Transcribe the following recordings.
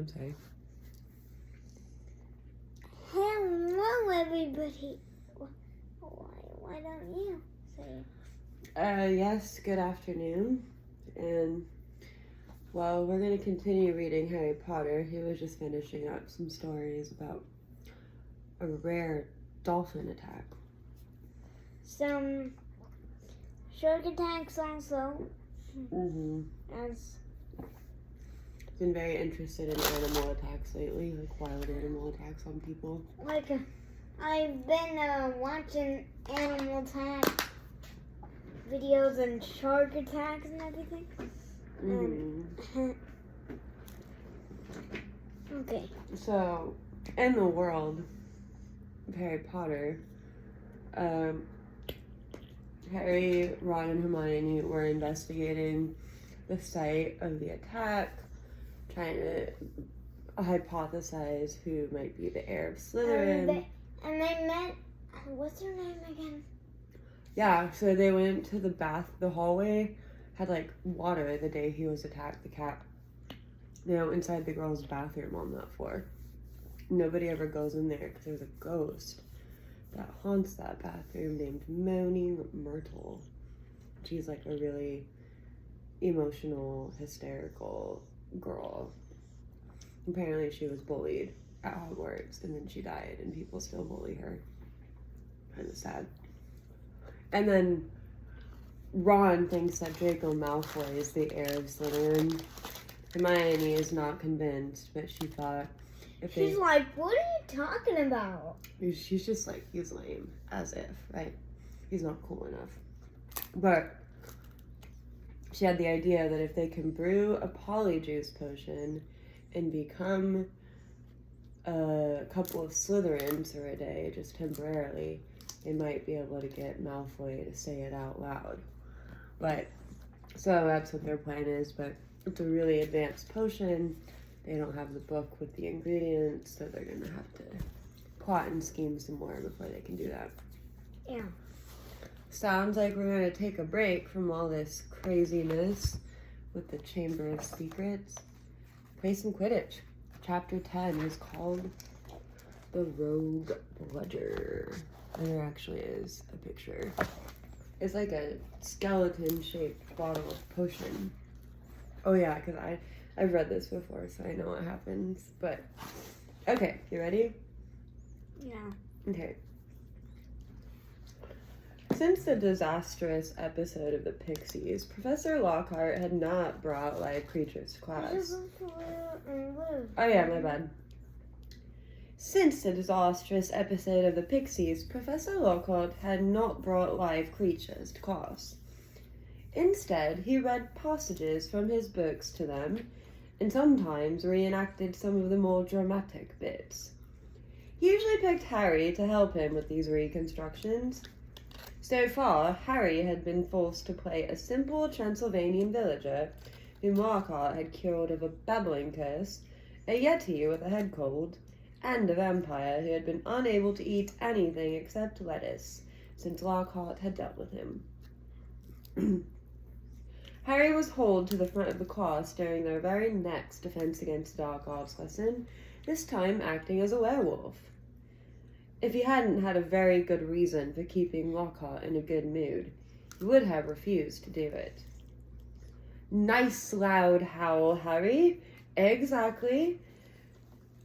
I'm sorry. Hello, everybody. Why don't you say? Yes, good afternoon. And, well, we're going to continue reading Harry Potter. He was just finishing up some stories about a rare dolphin attack. Some shark attacks also. As Been very interested in animal attacks lately, like wild animal attacks on people. I've been watching animal attack videos and shark attacks and everything. Okay. So, in the world of Harry Potter, Harry, Ron, and Hermione were investigating the site of the attack, trying to hypothesize who might be the heir of Slytherin. And they met, what's her name again? Yeah, so they went to the hallway had like water the day he was attacked, the cat. They went inside the girls' bathroom on that floor. Nobody ever goes in there because there's a ghost that haunts that bathroom named Moaning Myrtle. She's like a really emotional, hysterical girl. Apparently she was bullied at Hogwarts and then she died and people still bully her. Kind of sad. And then Ron thinks that Draco Malfoy is the heir of Slytherin. Hermione is not convinced, but she thought She's like, what are you talking about? She's just like, he's lame, as if, right? He's not cool enough. But she had the idea that if they can brew a polyjuice potion and become a couple of Slytherins for a day, just temporarily, they might be able to get Malfoy to say it out loud. But, so that's what their plan is, but it's a really advanced potion. They don't have the book with the ingredients, so they're gonna have to plot and scheme some more before they can do that. Yeah. Sounds like we're gonna take a break from all this craziness with the Chamber of Secrets. Play some Quidditch. Chapter 10 is called The Rogue Bludger. And there actually is a picture. It's like a skeleton-shaped bottle of potion. Oh yeah, because I've read this before, so I know what happens. But, okay, you ready? Yeah. Okay. Since the disastrous episode of the Pixies, Professor Lockhart had not brought live creatures to class. Oh yeah, my bad. Since the disastrous episode of the Pixies, Professor Lockhart had not brought live creatures to class. Instead, he read passages from his books to them, and sometimes reenacted some of the more dramatic bits. He usually picked Harry to help him with these reconstructions. So far, Harry had been forced to play a simple Transylvanian villager whom Lockhart had cured of a babbling curse, a yeti with a head cold, and a vampire who had been unable to eat anything except lettuce since Lockhart had dealt with him. Harry was hauled to the front of the class during their very next Defense Against the Dark Arts lesson, this time acting as a werewolf. If he hadn't had a very good reason for keeping Lockhart in a good mood, he would have refused to do it. Nice loud howl, Harry. Exactly.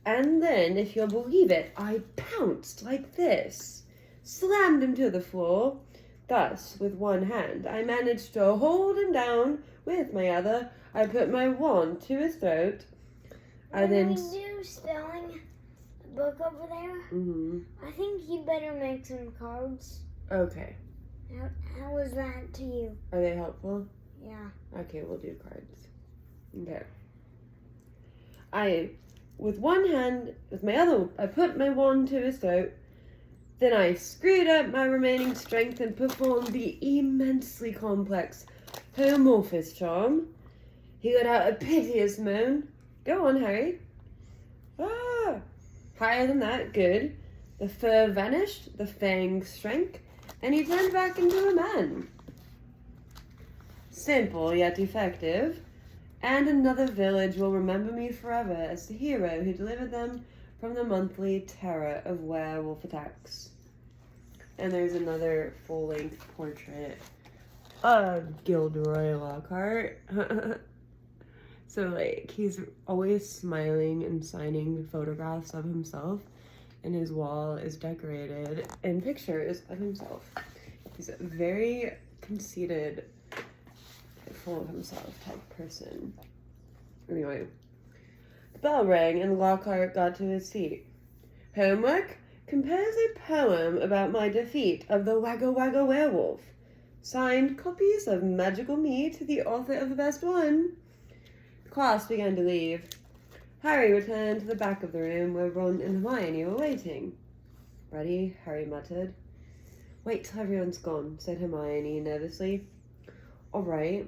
And then, if you'll believe it, I pounced like this, slammed him to the floor. Thus, with one hand, I managed to hold him down. With my other, I put my wand to his throat. When we do spelling book over there, I think you better make some cards. Okay. How was that to you? Are they helpful? Yeah. Okay, we'll do cards. Okay. With one hand, with my other, I put my wand to his throat. Then I screwed up my remaining strength and performed the immensely complex Homorphous charm. He let out a piteous moan. Go on, Harry. Ah! Higher than that, good. The fur vanished, the fangs shrank, and he turned back into a man. Simple yet effective. And another village will remember me forever as the hero who delivered them from the monthly terror of werewolf attacks. And there's another full-length portrait of Gilderoy Lockhart. So, like, he's always smiling and signing photographs of himself, and his wall is decorated in pictures of himself. He's a very conceited, full of himself type person. Anyway, the bell rang and Lockhart got to his seat. Homework? Compose a poem about my defeat of the Wagga Wagga werewolf. Signed copies of Magical Me to the author of the best one. The class began to leave. Harry returned to the back of the room where Ron and Hermione were waiting. Ready? Harry muttered. Wait till everyone's gone, said Hermione nervously. All right.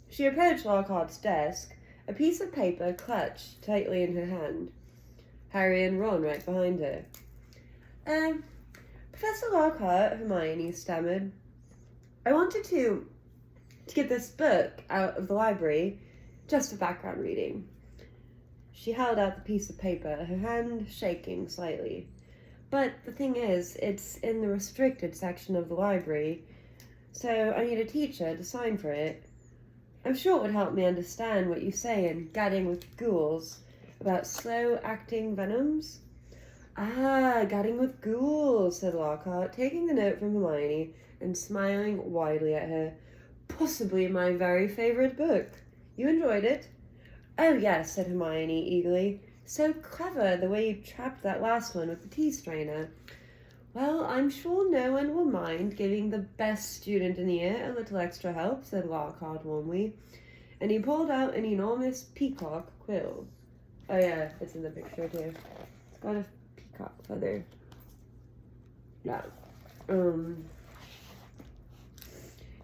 She approached Lockhart's desk, a piece of paper clutched tightly in her hand. Harry and Ron right behind her. Professor Lockhart, Hermione stammered. I wanted to get this book out of the library, just for background reading. She held out the piece of paper, her hand shaking slightly. But the thing is, it's in the restricted section of the library, so I need a teacher to sign for it. I'm sure it would help me understand what you say in Gadding with Ghouls about slow-acting venoms. Ah, Gadding with Ghouls, said Lockhart, taking the note from Hermione and smiling widely at her. Possibly my very favourite book. You enjoyed it? Oh, yes, said Hermione eagerly. So clever, the way you trapped that last one with the tea strainer. Well, I'm sure no one will mind giving the best student in the year a little extra help, said Lockhart warmly. And he pulled out an enormous peacock quill. Oh, yeah, it's in the picture, too. It's got a peacock feather. Yeah.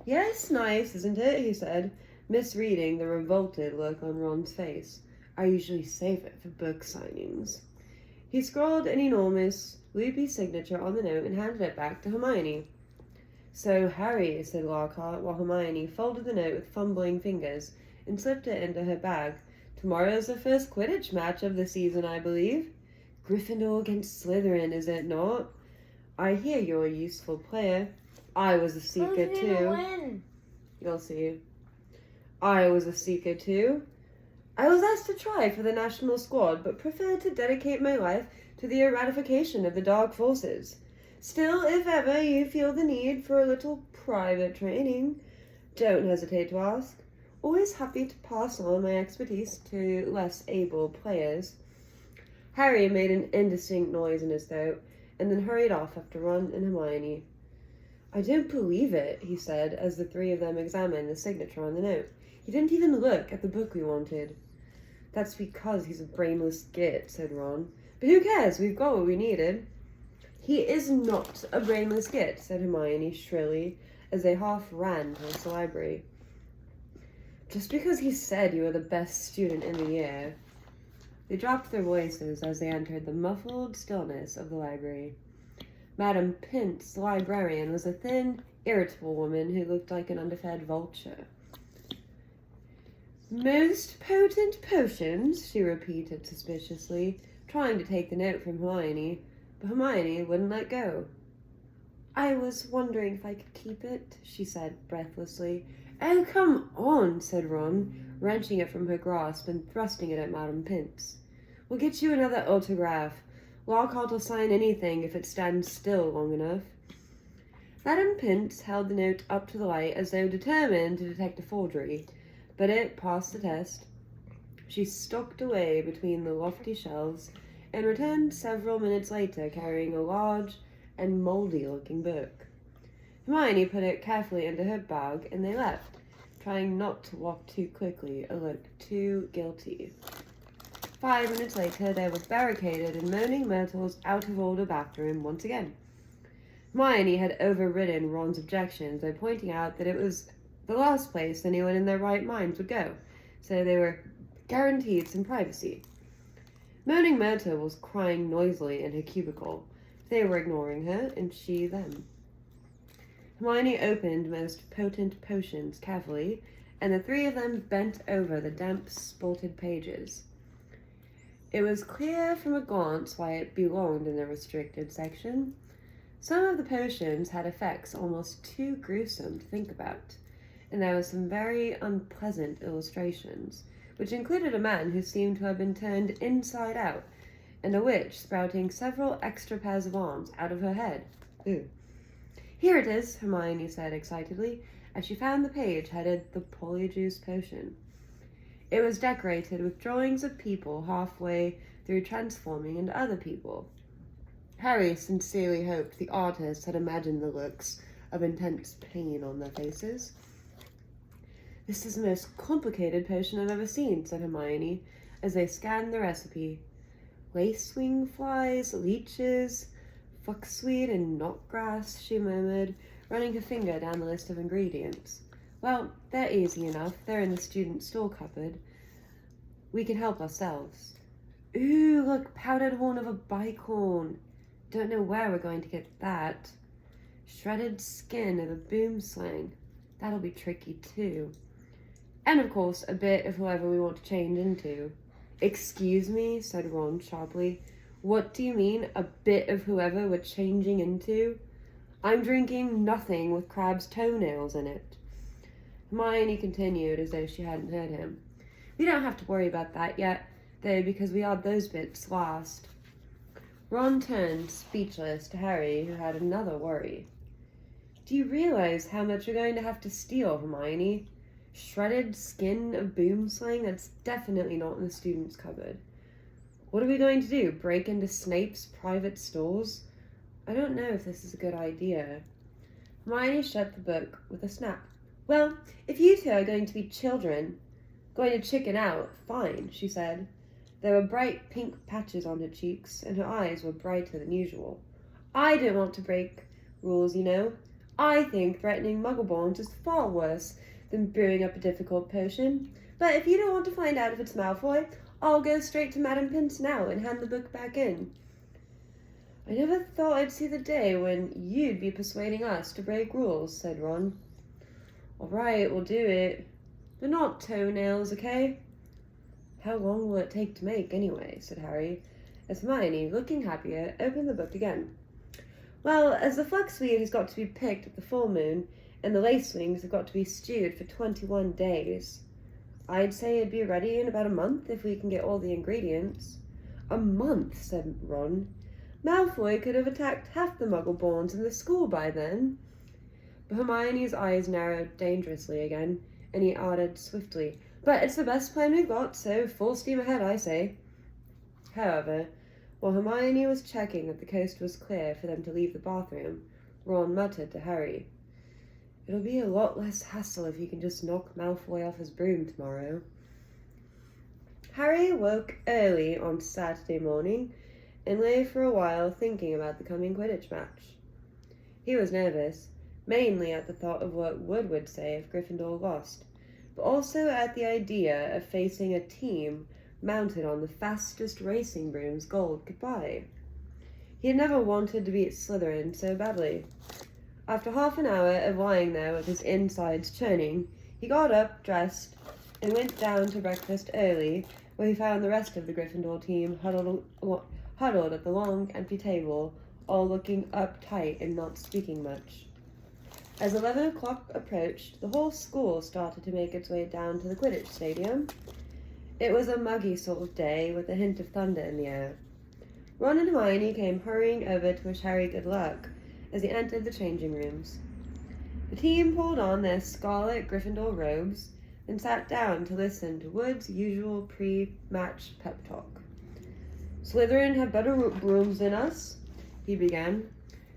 Yes, nice, isn't it? He said, misreading the revolted look on Ron's face. I usually save it for book signings. He scrawled an enormous, loopy signature on the note and handed it back to Hermione. So, Harry, said Lockhart, while Hermione folded the note with fumbling fingers and slipped it into her bag. Tomorrow's the first Quidditch match of the season, I believe. Gryffindor against Slytherin, is it not? I hear you're a useful player. I was a seeker, too. Win? You'll see. I was a seeker, too. I was asked to try for the national squad, but preferred to dedicate my life to the eradication of the dark forces. Still, if ever you feel the need for a little private training, don't hesitate to ask. Always happy to pass on my expertise to less able players. Harry made an indistinct noise in his throat, and then hurried off after Ron and Hermione. I don't believe it, he said, as the three of them examined the signature on the note. He didn't even look at the book we wanted. That's because he's a brainless git, said Ron. But who cares? We've got what we needed. He is not a brainless git, said Hermione shrilly, as they half ran towards the library. Just because he said you were the best student in the year. They dropped their voices as they entered the muffled stillness of the library. Madame Pince, the librarian, was a thin, irritable woman who looked like an underfed vulture. Most potent potions, she repeated suspiciously, trying to take the note from Hermione, but Hermione wouldn't let go. I was wondering if I could keep it, she said breathlessly. Oh, come on, said Ron, wrenching it from her grasp and thrusting it at Madame Pince. We'll get you another autograph. Lockhart will sign anything if it stands still long enough. Madame Pince held the note up to the light as though determined to detect a forgery, but it passed the test. She stalked away between the lofty shelves and returned several minutes later carrying a large and mouldy-looking book. Hermione put it carefully into her bag and they left, trying not to walk too quickly or look too guilty. 5 minutes later, they were barricaded in Moaning Myrtle's out-of-order bathroom once again. Hermione had overridden Ron's objections by pointing out that it was the last place anyone in their right minds would go, so they were guaranteed some privacy. Moaning Myrtle was crying noisily in her cubicle. They were ignoring her, and she them. Hermione opened most potent potions carefully and the three of them bent over the damp, spalted pages. It was clear from a glance why it belonged in the restricted section. Some of the potions had effects almost too gruesome to think about, and there were some very unpleasant illustrations, which included a man who seemed to have been turned inside out, and a witch sprouting several extra pairs of arms out of her head. Ooh. "Here it is," Hermione said excitedly, as she found the page headed "The Polyjuice Potion." It was decorated with drawings of people halfway through transforming into other people. Harry sincerely hoped the artist had imagined the looks of intense pain on their faces. "This is the most complicated potion I've ever seen," said Hermione, as they scanned the recipe. "Lacewing flies, leeches, foxweed, and knotgrass," she murmured, running her finger down the list of ingredients. "Well, they're easy enough. They're in the student store cupboard. We can help ourselves." "Ooh, look, powdered horn of a bicorn. Don't know where we're going to get that. Shredded skin of a boomslang. That'll be tricky too. And of course, a bit of whoever we want to change into." "Excuse me," said Ron sharply. "What do you mean, a bit of whoever we're changing into? I'm drinking nothing with crab's toenails in it." Hermione continued as though she hadn't heard him. "We don't have to worry about that yet, though, because we add those bits last." Ron turned, speechless, to Harry, who had another worry. "Do you realize how much we're going to have to steal, Hermione? Shredded skin of boomslang? That's definitely not in the student's cupboard. What are we going to do, break into Snape's private stores? I don't know if this is a good idea." Hermione shut the book with a snap. "Well, if you two are going to be children, going to chicken out, fine," she said. There were bright pink patches on her cheeks, and her eyes were brighter than usual. "I don't want to break rules, you know. I think threatening Muggleborns is far worse than brewing up a difficult potion. But if you don't want to find out if it's Malfoy, I'll go straight to Madame Pince now and hand the book back in." "I never thought I'd see the day when you'd be persuading us to break rules," said Ron. "All right, we'll do it. But not toenails, okay?" "How long will it take to make, anyway?" said Harry, as Hermione, looking happier, opened the book again. "Well, as the fluxweed has got to be picked at the full moon, and the lacewings have got to be stewed for 21 days. I'd say it'd be ready in about a month if we can get all the ingredients." "A month?" said Ron. "Malfoy could have attacked half the Muggleborns in the school by then." But Hermione's eyes narrowed dangerously again, and he added swiftly, "But it's the best plan we've got, so full steam ahead, I say." However, while Hermione was checking that the coast was clear for them to leave the bathroom, Ron muttered to Harry, "It'll be a lot less hassle if you can just knock Malfoy off his broom tomorrow." Harry woke early on Saturday morning and lay for a while thinking about the coming Quidditch match. He was nervous, mainly at the thought of what Wood would say if Gryffindor lost, but also at the idea of facing a team mounted on the fastest racing brooms gold could buy. He had never wanted to beat Slytherin so badly. After half an hour of lying there with his insides churning, he got up, dressed, and went down to breakfast early, where he found the rest of the Gryffindor team huddled at the long, empty table, all looking uptight and not speaking much. As 11 o'clock approached, the whole school started to make its way down to the Quidditch stadium. It was a muggy sort of day, with a hint of thunder in the air. Ron and Hermione came hurrying over to wish Harry good luck as he entered the changing rooms. The team pulled on their scarlet Gryffindor robes and sat down to listen to Wood's usual pre-match pep talk. "Slytherin have better brooms than us," he began.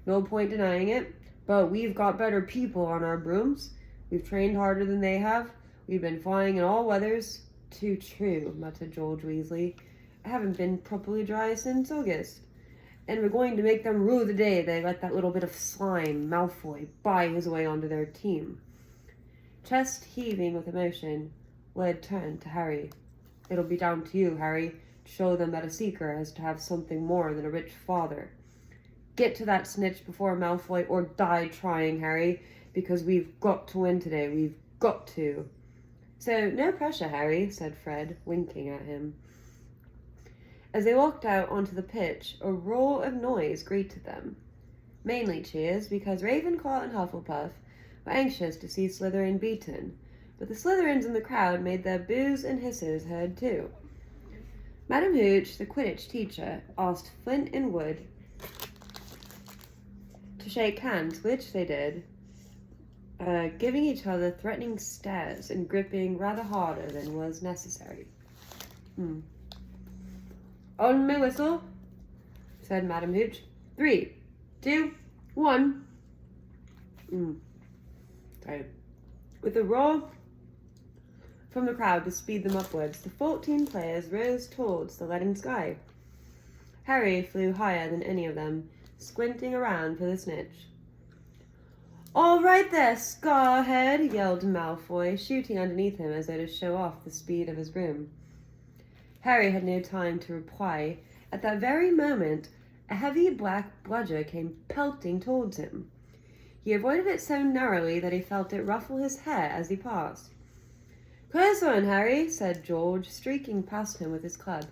"No point denying it, but we've got better people on our brooms. We've trained harder than they have. We've been flying in all weathers." "Too true," muttered George Weasley. "I haven't been properly dry since August. And we're going to make them rue the day they let that little bit of slime, Malfoy, buy his way onto their team." Chest heaving with emotion, Wood turned to Harry. "It'll be down to you, Harry, to show them that a seeker has to have something more than a rich father. Get to that snitch before Malfoy, or die trying, Harry, because we've got to win today. We've got to." So, no pressure, Harry, said Fred, winking at him. As they walked out onto the pitch, a roar of noise greeted them. Mainly cheers, because Ravenclaw and Hufflepuff were anxious to see Slytherin beaten, but the Slytherins in the crowd made their boos and hisses heard too. Madam Hooch, the Quidditch teacher, asked Flint and Wood to shake hands, which they did, giving each other threatening stares and gripping rather harder than was necessary. On my whistle, said Madam Hooch. 3, 2, 1. Sorry. With a roar from the crowd to speed them upwards, the 14 players rose towards the leaden sky. Harry flew higher than any of them, squinting around for the snitch. All right there, Scarhead, yelled Malfoy, shooting underneath him as though to show off the speed of his broom. Harry had no time to reply. At that very moment, a heavy black bludger came pelting towards him. He avoided it so narrowly that he felt it ruffle his hair as he passed. Close on, Harry, said George, streaking past him with his club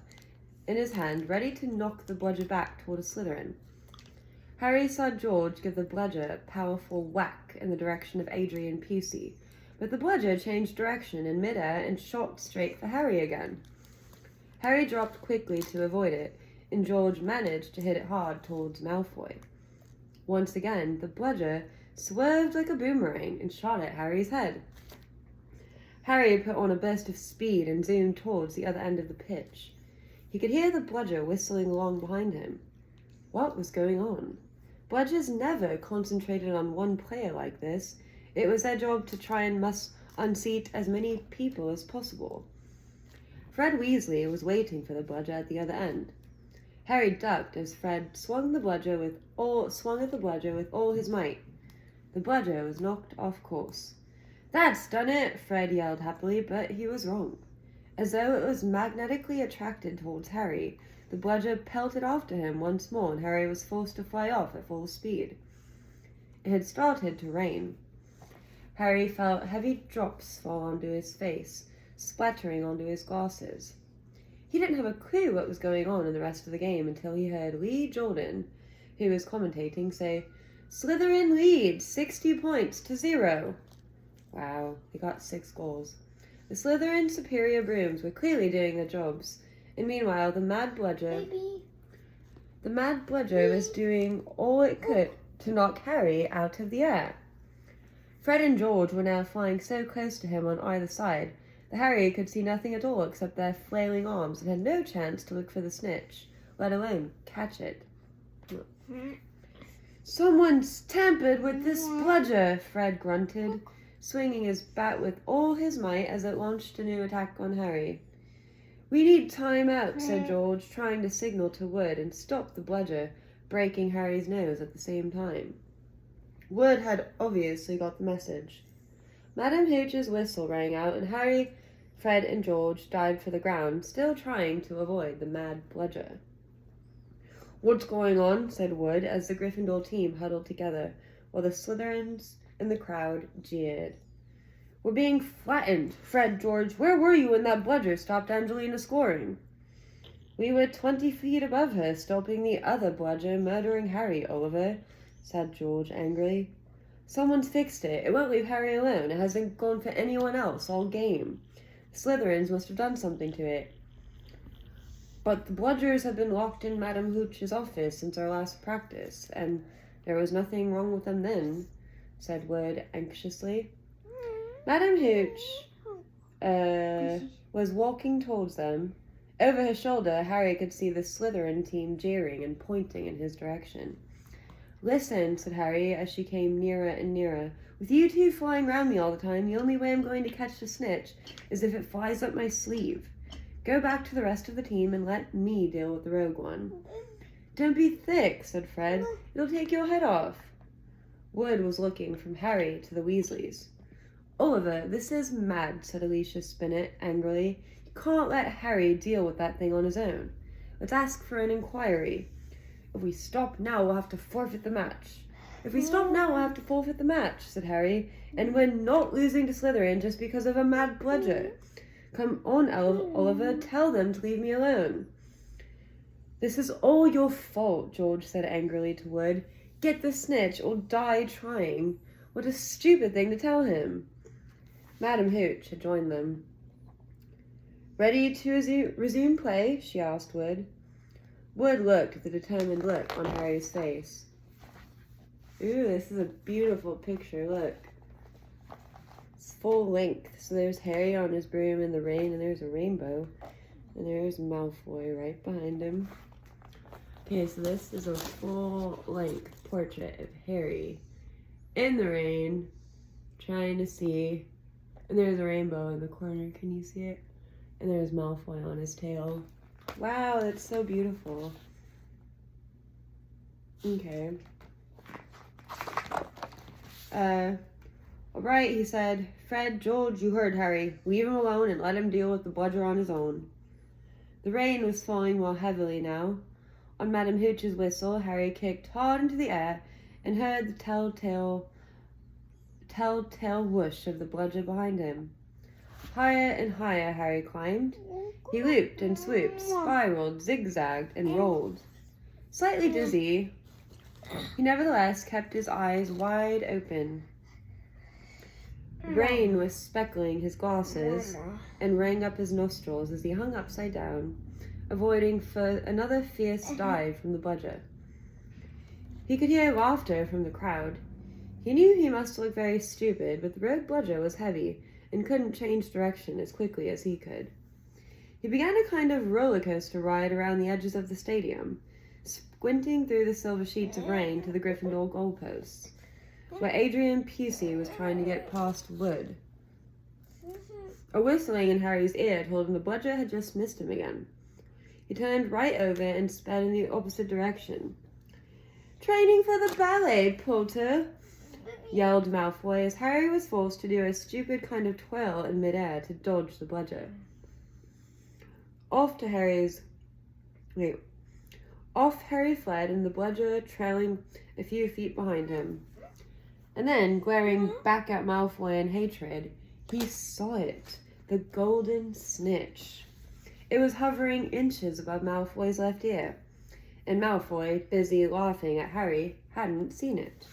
in his hand, ready to knock the bludger back toward a Slytherin. Harry saw George give the bludger a powerful whack in the direction of Adrian Pusey, but the bludger changed direction in midair and shot straight for Harry again. Harry dropped quickly to avoid it, and George managed to hit it hard towards Malfoy. Once again, the bludger swerved like a boomerang and shot at Harry's head. Harry put on a burst of speed and zoomed towards the other end of the pitch. He could hear the bludger whistling along behind him. What was going on? Bludgers never concentrated on one player like this. It was their job to try and unseat as many people as possible. Fred Weasley was waiting for the bludger at the other end. Harry ducked as Fred swung at the bludger with all his might. The bludger was knocked off course. That's done it, Fred yelled happily, but he was wrong. As though it was magnetically attracted towards Harry, the bludger pelted after him once more, and Harry was forced to fly off at full speed. It had started to rain. Harry felt heavy drops fall onto his face, splattering onto his glasses. He didn't have a clue what was going on in the rest of the game until he heard Lee Jordan, who was commentating, say, "Slytherin leads 60 points to 0. Wow, he got 6 goals. The Slytherin superior brooms were clearly doing their jobs, and meanwhile the mad bludger was doing all it could to knock Harry out of the air. Fred and George were now flying so close to him on either side that Harry could see nothing at all except their flailing arms and had no chance to look for the snitch, let alone catch it. Someone's tampered with this bludger, Fred grunted, swinging his bat with all his might as it launched a new attack on Harry. We need time out, said George, trying to signal to Wood and stop the bludger, breaking Harry's nose at the same time. Wood had obviously got the message. Madam Hooch's whistle rang out, and Harry, Fred, and George dived for the ground, still trying to avoid the mad bludger. What's going on? Said Wood, as the Gryffindor team huddled together, while the Slytherins in the crowd jeered. We're being flattened. Fred, George, where were you when that bludger stopped Angelina scoring? We were 20 feet above her, stopping the other bludger murdering Harry, Oliver, said George angrily. Someone's fixed it. It won't leave Harry alone. It hasn't gone for anyone else all game. The Slytherins must have done something to it. But the bludgers have been locked in Madam Hooch's office since our last practice, and there was nothing wrong with them then, said Wood anxiously. Madam Hooch was walking towards them. Over her shoulder, Harry could see the Slytherin team jeering and pointing in his direction. Listen, said Harry as she came nearer and nearer. With you two flying round me all the time, the only way I'm going to catch the snitch is if it flies up my sleeve. Go back to the rest of the team and let me deal with the rogue one. Don't be thick, said Fred. It'll take your head off. Wood was looking from Harry to the Weasleys. Oliver, this is mad, said Alicia Spinnet angrily. You can't let Harry deal with that thing on his own. Let's ask for an inquiry. If we stop now, we'll have to forfeit the match. If we stop now, we'll have to forfeit the match, said Harry, and we're not losing to Slytherin just because of a mad bludger. Come on, Oliver, tell them to leave me alone. This is all your fault, George said angrily to Wood. Get the snitch or die trying. What a stupid thing to tell him. Madam Hooch had joined them. Ready to resume play? She asked Wood. Wood looked with a determined look on Harry's face. Ooh, this is a beautiful picture, look. It's full length, so there's Harry on his broom in the rain, and there's a rainbow. And there's Malfoy right behind him. Okay, so this is a full-length portrait of Harry in the rain, trying to see. And there's a rainbow in the corner, can you see it? And there's Malfoy on his tail. Wow, that's so beautiful. Okay. Alright, he said. Fred, George, you heard Harry. Leave him alone and let him deal with the bludger on his own. The rain was falling more heavily now. On Madam Hooch's whistle, Harry kicked hard into the air and heard the telltale whoosh of the bludger behind him. Higher and higher Harry climbed. He looped and swooped, spiraled, zigzagged, and rolled. Slightly dizzy, he nevertheless kept his eyes wide open. Rain was speckling his glasses and rang up his nostrils as he hung upside down, avoiding another fierce dive from the bludger. He could hear laughter from the crowd. He knew he must look very stupid, but the rogue bludger was heavy and couldn't change direction as quickly as he could. He began a kind of roller coaster ride around the edges of the stadium, squinting through the silver sheets of rain to the Gryffindor goalposts, where Adrian Pusey was trying to get past Wood. A whistling in Harry's ear told him the bludger had just missed him again. He turned right over and sped in the opposite direction. Training for the ballet, Potter, yelled Malfoy as Harry was forced to do a stupid kind of twirl in midair to dodge the bludger. Off Harry fled, and the bludger trailing a few feet behind him. And then, glaring back at Malfoy in hatred, he saw it, the golden snitch. It was hovering inches above Malfoy's left ear, and Malfoy, busy laughing at Harry, hadn't seen it.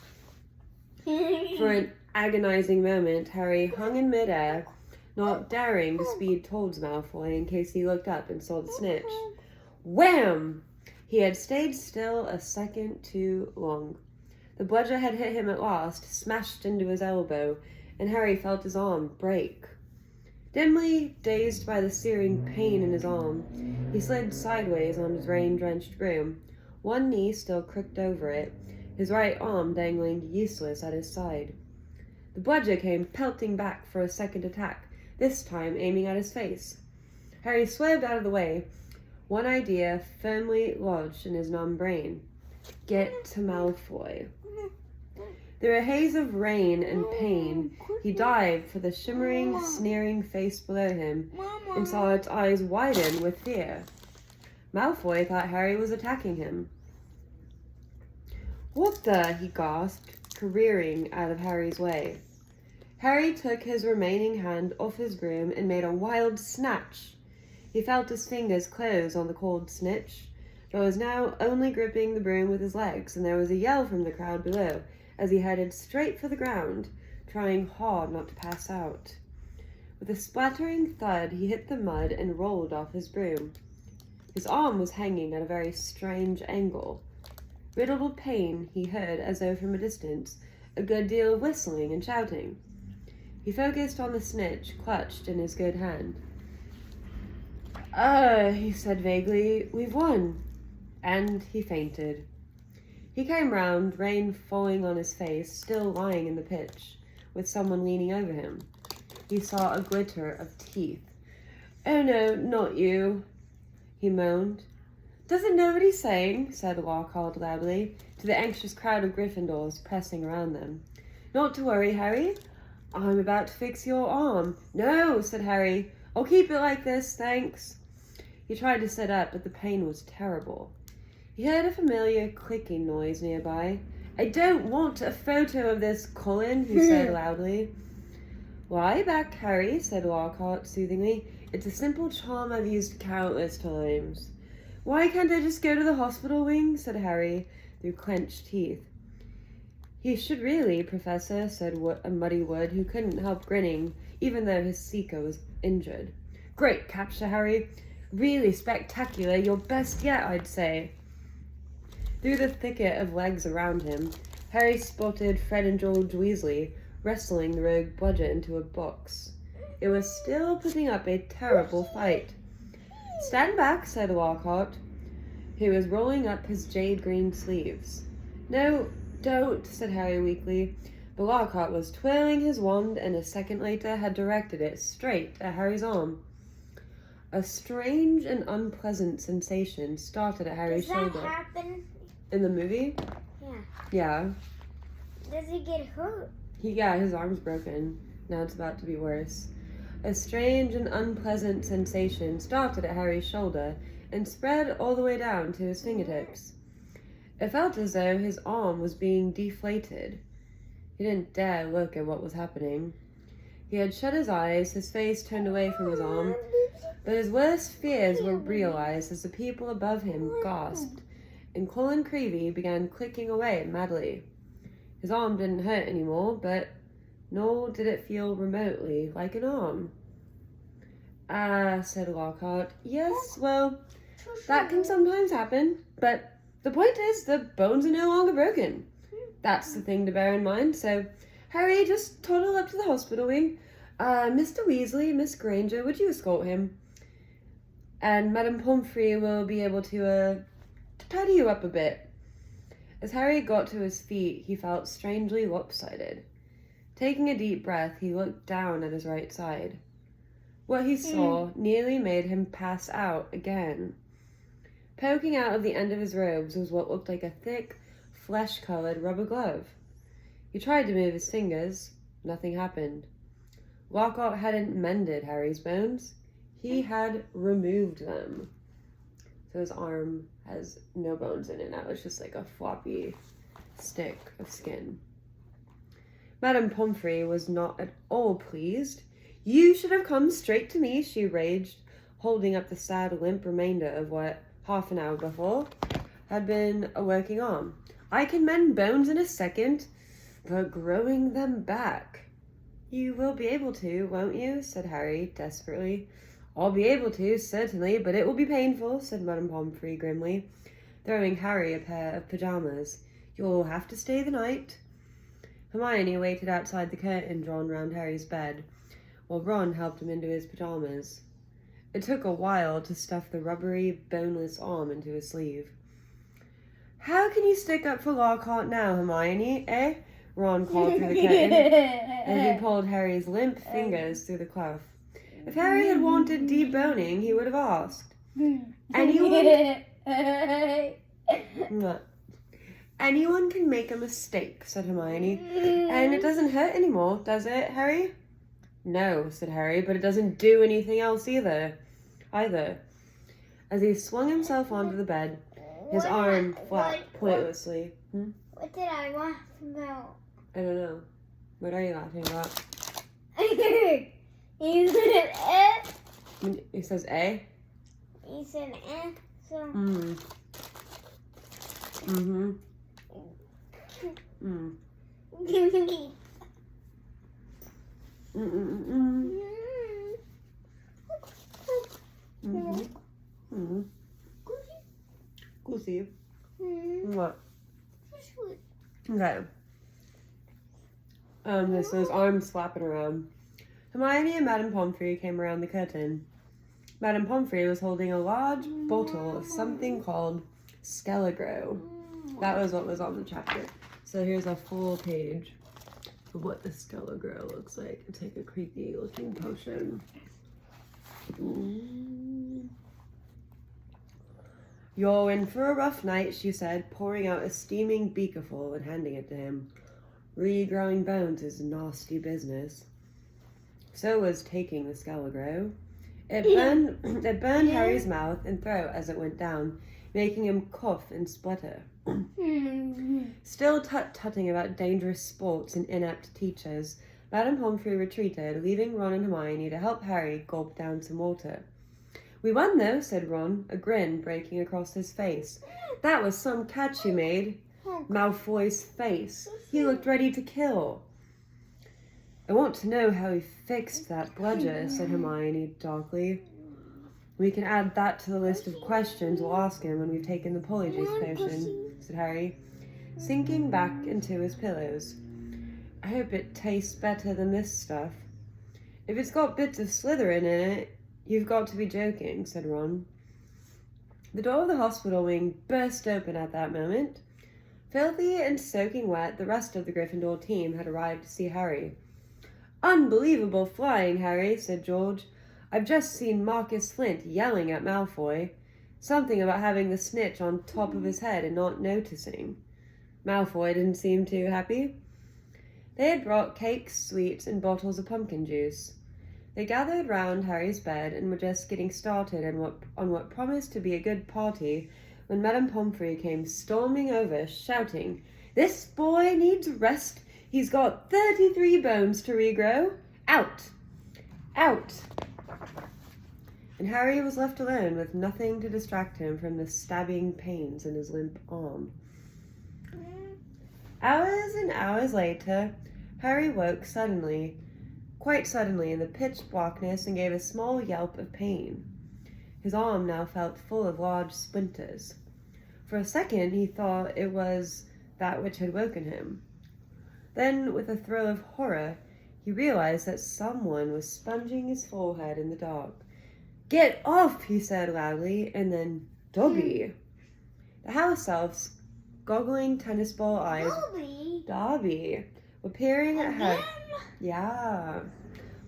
For an agonizing moment, Harry hung in midair, not daring to speed towards Malfoy in case he looked up and saw the snitch. Wham! He had stayed still a second too long. The bludger had hit him at last, smashed into his elbow, and Harry felt his arm break. Dimly dazed by the searing pain in his arm, he slid sideways on his rain-drenched broom, one knee still crooked over it, his right arm dangling useless at his side. The bludger came pelting back for a second attack, this time aiming at his face. Harry swerved out of the way, one idea firmly lodged in his numb brain. Get to Malfoy. Through a haze of rain and pain, he dived for the shimmering, sneering face below him and saw its eyes widen with fear. Malfoy thought Harry was attacking him. What the? He gasped, careering out of Harry's way. Harry took his remaining hand off his broom and made a wild snatch. He felt his fingers close on the cold snitch, but was now only gripping the broom with his legs, and there was a yell from the crowd below as he headed straight for the ground, trying hard not to pass out. With a splattering thud, he hit the mud and rolled off his broom. His arm was hanging at a very strange angle. Riddled with pain, he heard, as though from a distance, a good deal of whistling and shouting. He focused on the snitch clutched in his good hand. He said vaguely, we've won. And he fainted. He came round, rain falling on his face, still lying in the pitch, with someone leaning over him. He saw a glitter of teeth. Oh no, not you, he moaned. Doesn't know what he's saying, said Lockhart loudly, to the anxious crowd of Gryffindors pressing around them. Not to worry, Harry. I'm about to fix your arm. No, said Harry. I'll keep it like this, thanks. He tried to sit up, but the pain was terrible. He heard a familiar clicking noise nearby, I don't want a photo of this, Colin, he said loudly. Lie back, Harry, said Lockhart soothingly. It's a simple charm I've used countless times. Why can't I just go to the hospital wing, said Harry through clenched teeth. He should really, Professor, said Muddy Wood, who couldn't help grinning, even though his seeker was injured. Great capture, Harry. Really spectacular. Your best yet, I'd say. Through the thicket of legs around him, Harry spotted Fred and George Weasley wrestling the rogue Bludger into a box. It was still putting up a terrible fight. Stand back, said Lockhart, who was rolling up his jade green sleeves. No, don't, said Harry weakly. But Lockhart was twirling his wand and a second later had directed it straight at Harry's arm. A strange and unpleasant sensation started at Harry's shoulder. Does that happen? In the movie? Yeah. Yeah. Does he get hurt? His arm's broken. Now it's about to be worse. A strange and unpleasant sensation started at Harry's shoulder and spread all the way down to his fingertips. It felt as though his arm was being deflated. He didn't dare look at what was happening. He had shut his eyes, his face turned away from his arm, but his worst fears were realized as the people above him gasped, and Colin Creevey began clicking away madly. His arm didn't hurt anymore, but nor did it feel remotely like an arm. Ah, said Lockhart. Yes, well, that can sometimes happen, but the point is the bones are no longer broken. That's the thing to bear in mind, so Harry, just toddle up to the hospital wing. Mr. Weasley, Miss Granger, would you escort him? And Madame Pomfrey will be able to tidy you up a bit. As Harry got to his feet, he felt strangely lopsided. Taking a deep breath, he looked down at his right side. What he saw nearly made him pass out again. Poking out of the end of his robes was what looked like a thick, flesh-colored rubber glove. He tried to move his fingers. Nothing happened. Lockhart hadn't mended Harry's bones. He had removed them. So his arm has no bones in it now. It's just like a floppy stick of skin. Madame Pomfrey was not at all pleased. You should have come straight to me, she raged, holding up the sad, limp remainder of what, half an hour before, had been a working arm. I can mend bones in a second, but growing them back. You will be able to, won't you? Said Harry, desperately. I'll be able to, certainly, but it will be painful, said Madame Pomfrey grimly, throwing Harry a pair of pajamas. You'll have to stay the night. Hermione waited outside the curtain drawn round Harry's bed, while Ron helped him into his pajamas. It took a while to stuff the rubbery, boneless arm into his sleeve. How can you stick up for Lockhart now, Hermione, eh? Ron called through the curtain, as he pulled Harry's limp fingers through the cloth. If Harry had wanted deboning, he would have asked. Anyone can make a mistake, said Hermione. And it doesn't hurt anymore, does it, Harry? No, said Harry, but it doesn't do anything else either. As he swung himself onto the bed, his arm flapped pointlessly. What did I laugh about? I don't know. What are you laughing about? He said eh. He says eh? He said eh, so... Mm. Mm-hmm. Mm. Mm-mm-mm. Mm-hmm. Mm-hmm. Goosey. What? Okay. So his arms flapping around. Hermione and Madame Pomfrey came around the curtain. Madame Pomfrey was holding a large bottle of something called Skelegro. That was what was on the chapter. So here's a full page of what the Skelegro looks like. It's like a creepy looking potion. You're in for a rough night, she said, pouring out a steaming beakerful and handing it to him. Regrowing bones is nasty business. So was taking the Skelegro. It burned Harry's mouth and throat as it went down, making him cough and splutter. Still tut-tutting about dangerous sports and inept teachers, Madame Pomfrey retreated, leaving Ron and Hermione to help Harry gulp down some water. "We won, though," said Ron, a grin breaking across his face. "That was some catch you made." Malfoy's face. He looked ready to kill. "I want to know how he fixed that bludger," said Hermione darkly. "We can add that to the list of questions we'll ask him when we've taken the Polyjuice potion," said Harry, sinking back into his pillows. "I hope it tastes better than this stuff." "If it's got bits of Slytherin in it, you've got to be joking," said Ron. The door of the hospital wing burst open at that moment. Filthy and soaking wet, the rest of the Gryffindor team had arrived to see Harry. "Unbelievable flying, Harry," said George. "I've just seen Marcus Flint yelling at Malfoy. Something about having the snitch on top of his head and not noticing." Malfoy didn't seem too happy. They had brought cakes, sweets, and bottles of pumpkin juice. They gathered round Harry's bed and were just getting started on what promised to be a good party when Madame Pomfrey came storming over, shouting, "This boy needs rest. He's got 33 bones to regrow. Out! Out!" And Harry was left alone with nothing to distract him from the stabbing pains in his limp arm. Hours and hours later, Harry woke quite suddenly in the pitch blackness and gave a small yelp of pain. His arm now felt full of large splinters. For a second he thought it was that which had woken him. Then, with a thrill of horror, he realized that someone was sponging his forehead in the dark. "Get off!" he said loudly, and then, "Dobby!" The house elf's goggling tennis ball eyes, Dobby, were peering at Harry. Yeah,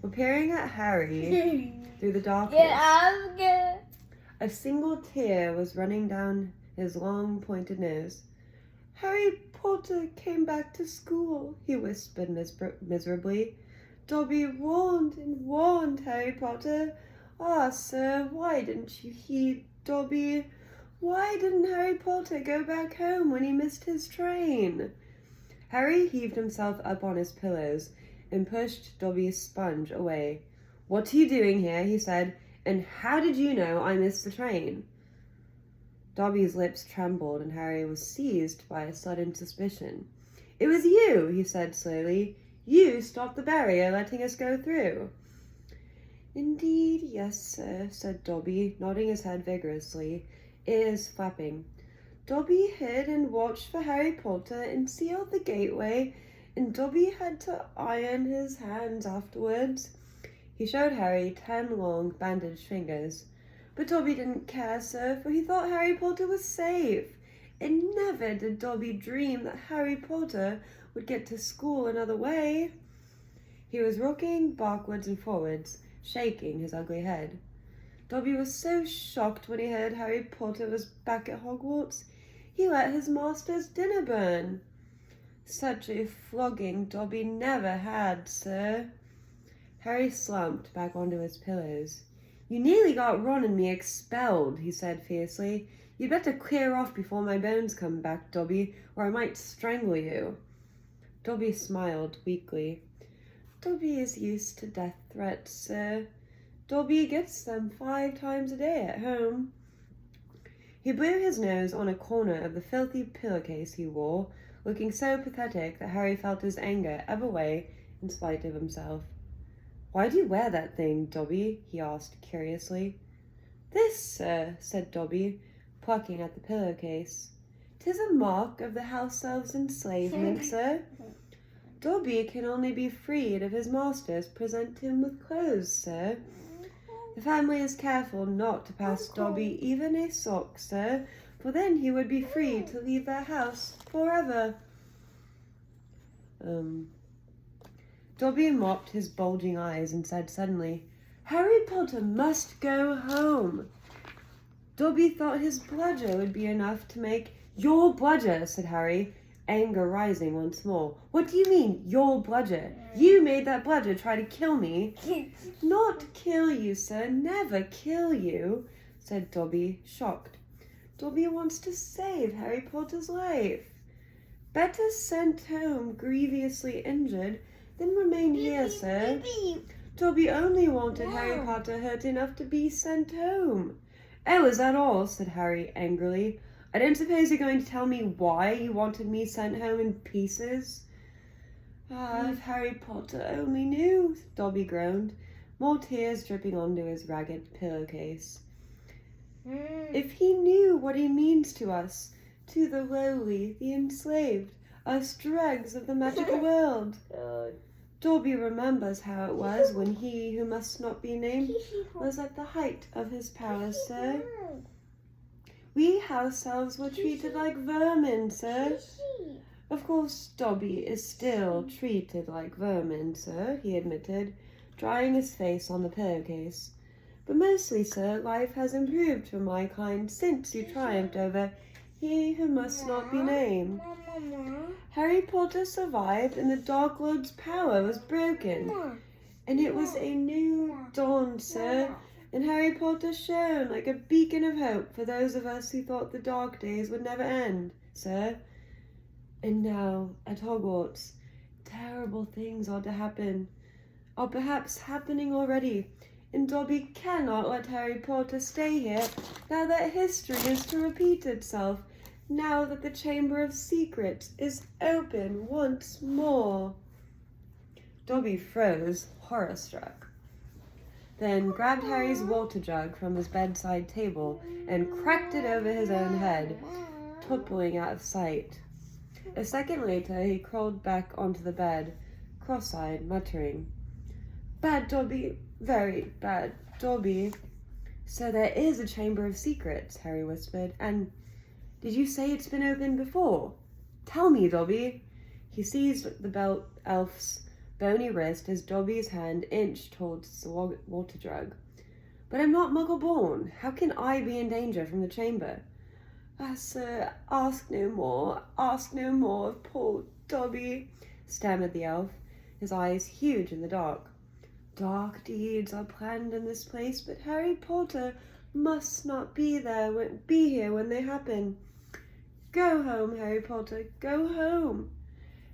were peering at Harry through the darkness. A single tear was running down his long, pointed nose. "Harry Potter came back to school," he whispered miserably. "Dobby warned and warned Harry Potter. Ah, sir, why didn't you heed Dobby? Why didn't Harry Potter go back home when he missed his train?" Harry heaved himself up on his pillows and pushed Dobby's sponge away. "What are you doing here?" he said. "And how did you know I missed the train?" Dobby's lips trembled and Harry was seized by a sudden suspicion. "It was you," he said slowly. "You stopped the barrier, letting us go through." "Indeed, yes, sir," said Dobby, nodding his head vigorously, ears flapping. "Dobby hid and watched for Harry Potter and sealed the gateway, and Dobby had to iron his hands afterwards." He showed Harry 10 long, bandaged fingers. "But Dobby didn't care, sir, for he thought Harry Potter was safe. And never did Dobby dream that Harry Potter would get to school another way." He was rocking backwards and forwards, shaking his ugly head. Dobby was so shocked when he heard Harry Potter was back at Hogwarts, he let his master's dinner burn. Such a flogging Dobby never had, sir. Harry slumped back onto his pillows. "You nearly got Ron and me expelled," he said fiercely. "You'd better clear off before my bones come back, Dobby, or I might strangle you." Dobby smiled weakly. "Dobby is used to death threats, sir. Dobby gets them 5 times a day at home." He blew his nose on a corner of the filthy pillowcase he wore, looking so pathetic that Harry felt his anger ebb away in spite of himself. "Why do you wear that thing, Dobby?" he asked curiously. "This, sir," said Dobby, plucking at the pillowcase. "'Tis a mark of the house elves' enslavement, sir. Dobby can only be freed if his masters present him with clothes, sir. The family is careful not to pass Dobby even a sock, sir, for then he would be free to leave their house forever." Dobby mopped his bulging eyes and said suddenly, "Harry Potter must go home." Dobby thought his bludger would be enough to make— "Your bludger," said Harry, anger rising once more. "What do you mean, your bludger? You made that bludger try to kill me." "Not kill you, sir, never kill you," said Dobby, shocked. Dobby wants to save Harry Potter's life. Better sent home grievously injured than remain here, sir. Dobby only wanted Harry Potter hurt enough to be sent home. Oh, is that all? Said Harry angrily. I don't suppose you're going to tell me why you wanted me sent home in pieces? Ah, if Harry Potter only knew, Dobby groaned, more tears dripping onto his ragged pillowcase. If he knew what he means to us, to the lowly, the enslaved, us dregs of the magical world. Dobby remembers how it was when he, who must not be named, was at the height of his powers, sir. We house elves were treated like vermin, sir. Of course, Dobby is still treated like vermin, sir, he admitted, drying his face on the pillowcase. But mostly, sir, life has improved for my kind since you triumphed over he who must not be named. Harry Potter survived and the Dark Lord's power was broken. And it was a new dawn, sir, and Harry Potter shone like a beacon of hope for those of us who thought the dark days would never end, sir. And now, at Hogwarts, terrible things are to happen, are perhaps happening already, and Dobby cannot let Harry Potter stay here now that history is to repeat itself, now that the Chamber of Secrets is open once more. Dobby froze, horror-struck, then grabbed Harry's water jug from his bedside table and cracked it over his own head, toppling out of sight. A second later, he crawled back onto the bed, cross-eyed, muttering, "Bad Dobby, very bad Dobby." "So there is a Chamber of Secrets," Harry whispered, "and did you say it's been opened before? Tell me, Dobby." He seized the elf's bony wrist as Dobby's hand inched towards the water jug. "But I'm not Muggle-born. How can I be in danger from the chamber?" "Ah, sir, ask no more of poor Dobby," stammered the elf, his eyes huge in the dark. "Dark deeds are planned in this place, but Harry Potter must not be here when they happen. Go home, Harry Potter, go home.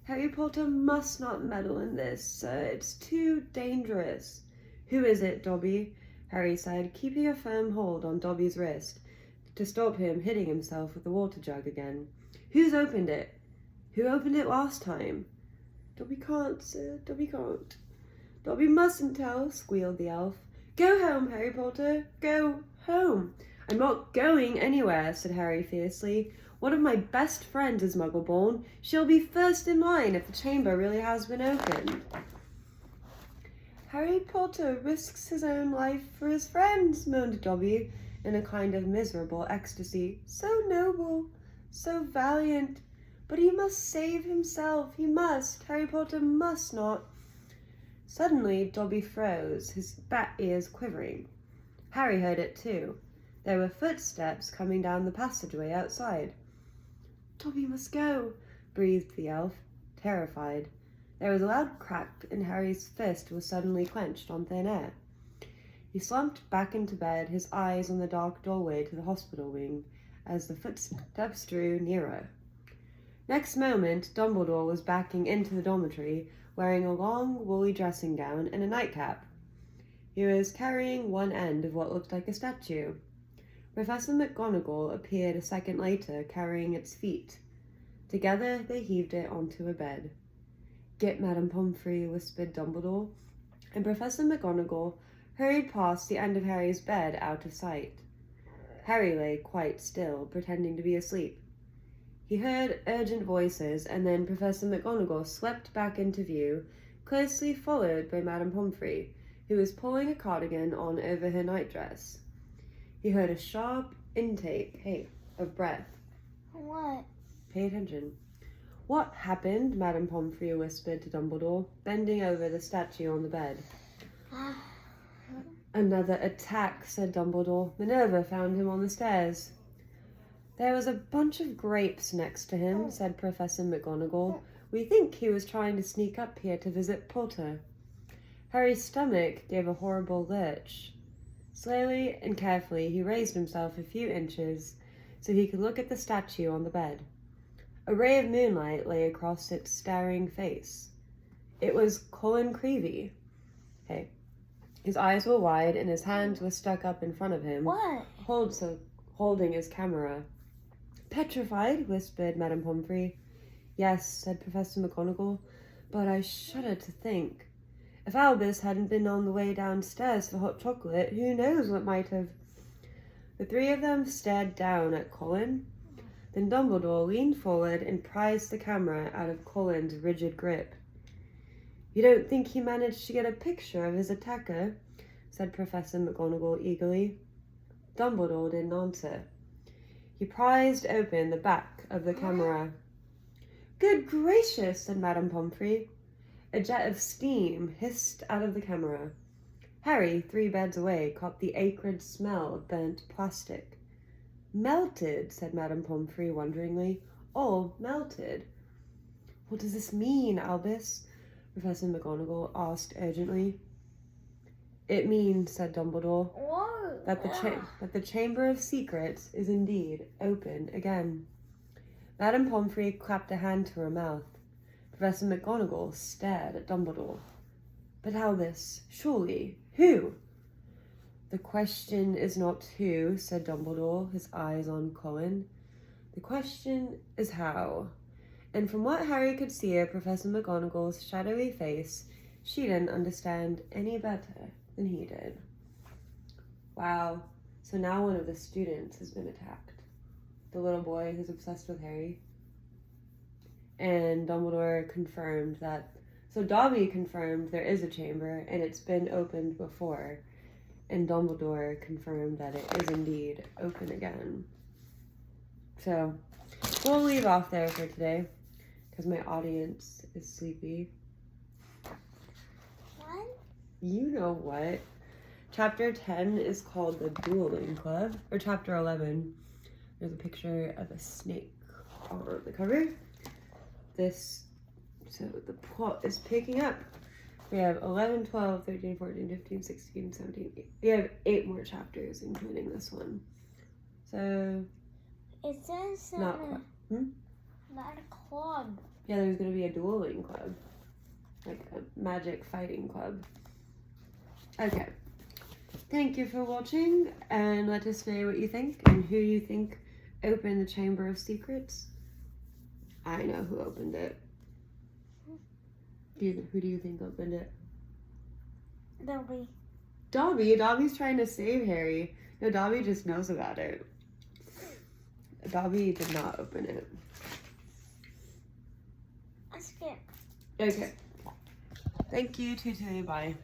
Harry Potter must not meddle in this, sir. It's too dangerous." "Who is it, Dobby?" Harry said, keeping a firm hold on Dobby's wrist to stop him hitting himself with the water jug again. "Who's opened it? Who opened it last time?" "Dobby can't, sir, Dobby can't." "Dobby mustn't tell," squealed the elf. "Go home, Harry Potter, go home." "I'm not going anywhere," said Harry fiercely. "One of my best friends is Muggle-born. She'll be first in line if the chamber really has been opened." "Harry Potter risks his own life for his friends," moaned Dobby in a kind of miserable ecstasy. "So noble, so valiant. But he must save himself. He must. Harry Potter must not." Suddenly, Dobby froze, his bat ears quivering. Harry heard it too. There were footsteps coming down the passageway outside. "Dobby must go," breathed the elf, terrified. There was a loud crack, and Harry's fist was suddenly clenched on thin air. He slumped back into bed, his eyes on the dark doorway to the hospital wing, as the footsteps drew nearer. Next moment, Dumbledore was backing into the dormitory, wearing a long, woolly dressing gown and a nightcap. He was carrying one end of what looked like a statue. Professor McGonagall appeared a second later, carrying its feet. Together, they heaved it onto a bed. "Get Madame Pomfrey," whispered Dumbledore, and Professor McGonagall hurried past the end of Harry's bed out of sight. Harry lay quite still, pretending to be asleep. He heard urgent voices, and then Professor McGonagall swept back into view, closely followed by Madame Pomfrey, who was pulling a cardigan on over her nightdress. He heard a sharp intake of breath. "What?" "Pay attention." "What happened?" Madame Pomfrey whispered to Dumbledore, bending over the statue on the bed. "Another attack," said Dumbledore. "Minerva found him on the stairs." "There was a bunch of grapes next to him," said Professor McGonagall. "We think he was trying to sneak up here to visit Potter." Harry's stomach gave a horrible lurch. Slowly and carefully he raised himself a few inches, so he could look at the statue on the bed. A ray of moonlight lay across its staring face. It was Colin Creevey. Hey. His eyes were wide and his hands were stuck up in front of him. What? Holding his camera. Petrified, whispered Madame Pomfrey. Yes, said Professor McGonagall, but I shudder to think. If Albus hadn't been on the way downstairs for hot chocolate, who knows what might have... The three of them stared down at Colin. Then Dumbledore leaned forward and prized the camera out of Colin's rigid grip. You don't think he managed to get a picture of his attacker? Said Professor McGonagall eagerly. Dumbledore didn't answer. He prized open the back of the camera. Good gracious, said Madame Pomfrey. A jet of steam hissed out of the camera. Harry, 3 beds away, caught the acrid smell of burnt plastic. Melted, said Madame Pomfrey wonderingly. All melted. What does this mean, Albus? Professor McGonagall asked urgently. It means, said Dumbledore, that the Chamber of Secrets is indeed open again. Madame Pomfrey clapped a hand to her mouth. Professor McGonagall stared at Dumbledore. But Albus, surely, who? The question is not who, said Dumbledore, his eyes on Colin. The question is how. And from what Harry could see of Professor McGonagall's shadowy face, she didn't understand any better than he did. Wow, so now one of the students has been attacked. The little boy who's obsessed with Harry. And Dumbledore confirmed that... So Dobby confirmed there is a chamber, and it's been opened before. And Dumbledore confirmed that it is indeed open again. So, we'll leave off there for today, because my audience is sleepy. What? You know what? Chapter 10 is called the Dueling Club, or Chapter 11. There's a picture of a snake on the cover. So the plot is picking up. We have 11, 12, 13, 14, 15, 16, 17, we have 8 more chapters, including this one. So... It says not a club. Yeah, there's going to be a dueling club. Like a magic fighting club. Okay. Thank you for watching, and let us know what you think, and who you think opened the Chamber of Secrets. I know who opened it. Who do you think opened it? Dobby. Dobby? Dobby's trying to save Harry. No, Dobby just knows about it. Dobby did not open it. Let's skip. Okay. Thank you, Tutu. Bye.